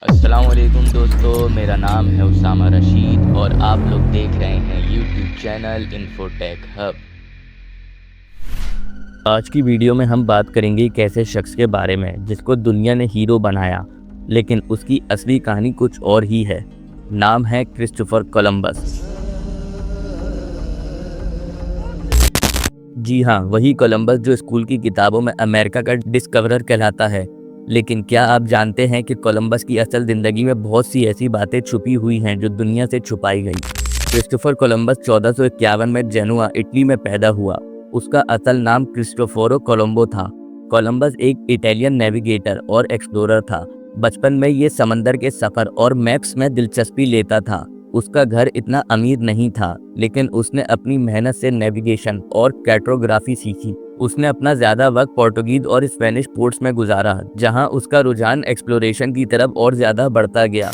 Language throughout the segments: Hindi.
अस्सलाम वालेकुम दोस्तों, मेरा नाम है उसामा रशीद और आप लोग देख रहे हैं यूट्यूब चैनल इन्फोटेक हब। आज की वीडियो में हम बात करेंगे एक ऐसे शख्स के बारे में जिसको दुनिया ने हीरो बनाया, लेकिन उसकी असली कहानी कुछ और ही है। नाम है क्रिस्टोफर कोलंबस। जी हाँ, वही कोलंबस जो स्कूल की किताबों में अमेरिका का डिस्कवरर कहलाता है। लेकिन क्या आप जानते हैं कि कोलंबस की असल ज़िंदगी में बहुत सी ऐसी बातें छुपी हुई हैं जो दुनिया से छुपाई गई। क्रिस्टोफर कोलंबस 1451 में जेनुआ, इटली में पैदा हुआ। उसका असल नाम क्रिस्टोफोरो कोलंबो था। कोलंबस एक इटालियन नेविगेटर और एक्सप्लोरर था। बचपन में ये समंदर के सफ़र और मैप्स में दिलचस्पी लेता था। उसका घर इतना अमीर नहीं था, लेकिन उसने अपनी मेहनत से नेविगेशन और कैर्टोग्राफी सीखी। उसने अपना ज़्यादा वक्त पोर्टुगीज और स्पेनिश पोर्ट्स में गुजारा, जहां उसका रुझान एक्सप्लोरेशन की तरफ और ज़्यादा बढ़ता गया।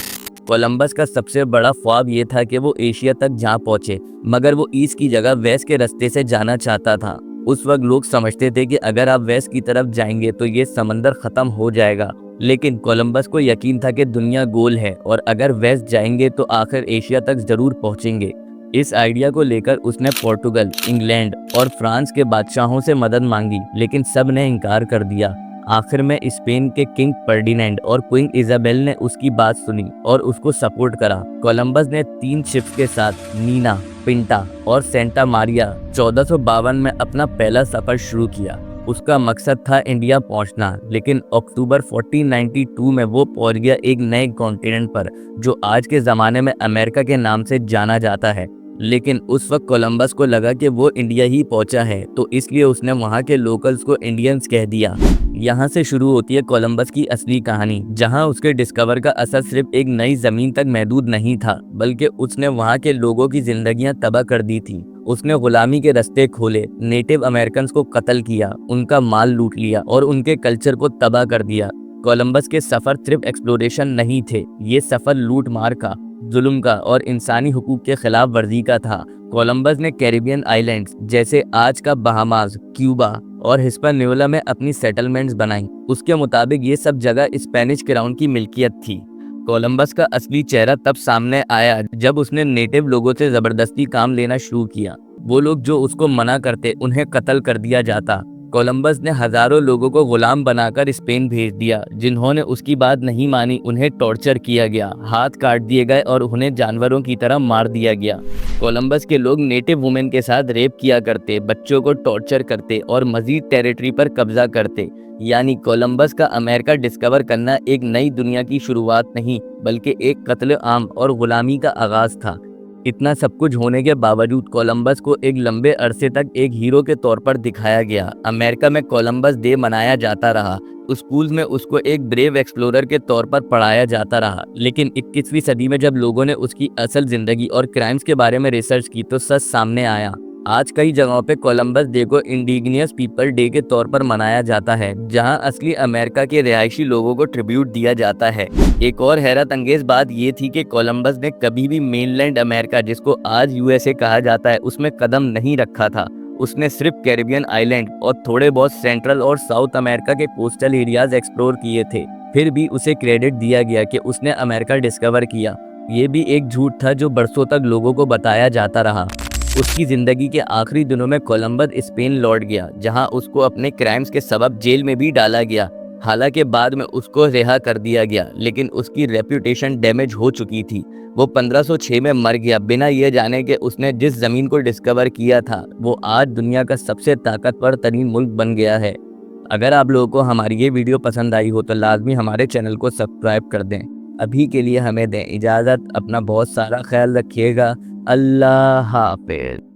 कोलंबस का सबसे बड़ा ख्वाब ये था कि वो एशिया तक जा पहुंचे, मगर वो ईस्ट की जगह वेस्ट के रास्ते से जाना चाहता था। उस वक्त लोग समझते थे कि अगर आप वेस्ट की तरफ जाएंगे तो ये समंदर ख़त्म हो जाएगा, लेकिन कोलंबस को यकीन था कि दुनिया गोल है और अगर वेस्ट जाएंगे तो आखिर एशिया तक ज़रूर पहुंचेंगे। इस आइडिया को लेकर उसने पोर्टुगल, इंग्लैंड और फ्रांस के बादशाहों से मदद मांगी, लेकिन सब ने इनकार कर दिया। आखिर में स्पेन के किंग फर्डिनेंड और क्वीन इजाबेल ने उसकी बात सुनी और उसको सपोर्ट करा। कोलंबस ने 3 शिप्स के साथ नीना, पिंटा और सेंटा मारिया 1452 में अपना पहला सफर शुरू किया। उसका मकसद था इंडिया पहुंचना, लेकिन अक्टूबर 1492 में वो पहुंच गया एक नए कॉन्टिनेंट पर जो आज के ज़माने में अमेरिका के नाम से जाना जाता है। लेकिन उस वक्त कोलंबस को लगा कि वो इंडिया ही पहुंचा है, तो इसलिए उसने वहां के लोकल्स को इंडियंस कह दिया। यहाँ से शुरू होती है कोलंबस की असली कहानी, जहाँ उसके डिस्कवर का असर सिर्फ एक नई ज़मीन तक महदूद नहीं था, बल्कि उसने वहाँ के लोगों की जिंदगियाँ तबाह कर दी थी। उसने गुलामी के रास्ते खोले, नेटिव अमेरिकन को कत्ल किया, उनका माल लूट लिया और उनके कल्चर को तबाह कर दिया। कोलंबस के सफ़र सिर्फ एक्सप्लोरेशन नहीं थे, ये सफ़र लूट मार का, जुल्म का और इंसानी हुकूक के खिलाफ वर्जी का था। कोलंबस ने कैरिबियन आइलैंड्स जैसे आज का बहामास, क्यूबा और हिस्पैनियोला में अपनी सेटलमेंट्स बनाई। उसके मुताबिक ये सब जगह स्पेनिश क्राउन की मिल्कियत थी। कोलंबस का असली चेहरा तब सामने आया जब उसने नेटिव लोगों से ज़बरदस्ती काम लेना शुरू किया। वो लोग जो उसको मना करते, उन्हें कत्ल कर दिया जाता। कोलंबस ने हजारों लोगों को गुलाम बनाकर स्पेन भेज दिया। जिन्होंने उसकी बात नहीं मानी उन्हें टॉर्चर किया गया, हाथ काट दिए गए और उन्हें जानवरों की तरह मार दिया गया। कोलंबस के लोग नेटिव वुमेन के साथ रेप किया करते, बच्चों को टॉर्चर करते और मजीद टेरिटरी पर कब्जा करते। यानी कोलंबस का अमेरिका डिस्कवर करना एक नई दुनिया की शुरुआत नहीं, बल्कि एक कत्ल आम और गुलामी का आगाज था। इतना सब कुछ होने के बावजूद कोलंबस को एक लंबे अरसे तक एक हीरो के तौर पर दिखाया गया। अमेरिका में कोलंबस डे मनाया जाता रहा, स्कूल्स में उसको एक ब्रेव एक्सप्लोरर के तौर पर पढ़ाया जाता रहा। लेकिन 21वीं सदी में जब लोगों ने उसकी असल जिंदगी और क्राइम्स के बारे में रिसर्च की तो सच सामने आया। आज कई जगहों पे कोलंबस डे को इंडिजिनियस पीपल डे के तौर पर मनाया जाता है, जहां असली अमेरिका के रिहायशी लोगों को ट्रिब्यूट दिया जाता है। एक और हैरत अंगेज बात ये थी कि कोलंबस ने कभी भी मेनलैंड अमेरिका, जिसको आज यूएसए कहा जाता है, उसमें कदम नहीं रखा था। उसने सिर्फ कैरिबियन आइलैंड और थोड़े बहुत सेंट्रल और साउथ अमेरिका के कोस्टल एरियाज एक्सप्लोर किए थे। फिर भी उसे क्रेडिट दिया गया कि उसने अमेरिका डिस्कवर किया। ये भी एक झूठ था जो बरसों तक लोगों को बताया जाता रहा। उसकी जिंदगी के आखिरी दिनों में कोलंबस स्पेन लौट गया, जहां उसको अपने क्राइम्स के सबब जेल में भी डाला गया। हालांकि बाद में उसको रिहा कर दिया गया, लेकिन उसकी रेपुटेशन डैमेज हो चुकी थी। वो 1506 में मर गया, बिना ये जाने कि उसने जिस ज़मीन को डिस्कवर किया था वो आज दुनिया का सबसे ताकतवर तरीन मुल्क बन गया है। अगर आप लोगों को हमारी ये वीडियो पसंद आई हो तो लाजमी हमारे चैनल को सब्सक्राइब कर दें। अभी के लिए हमें दें इजाज़त। अपना बहुत सारा ख्याल रखिएगा। अल्लाह हाफ़िज़।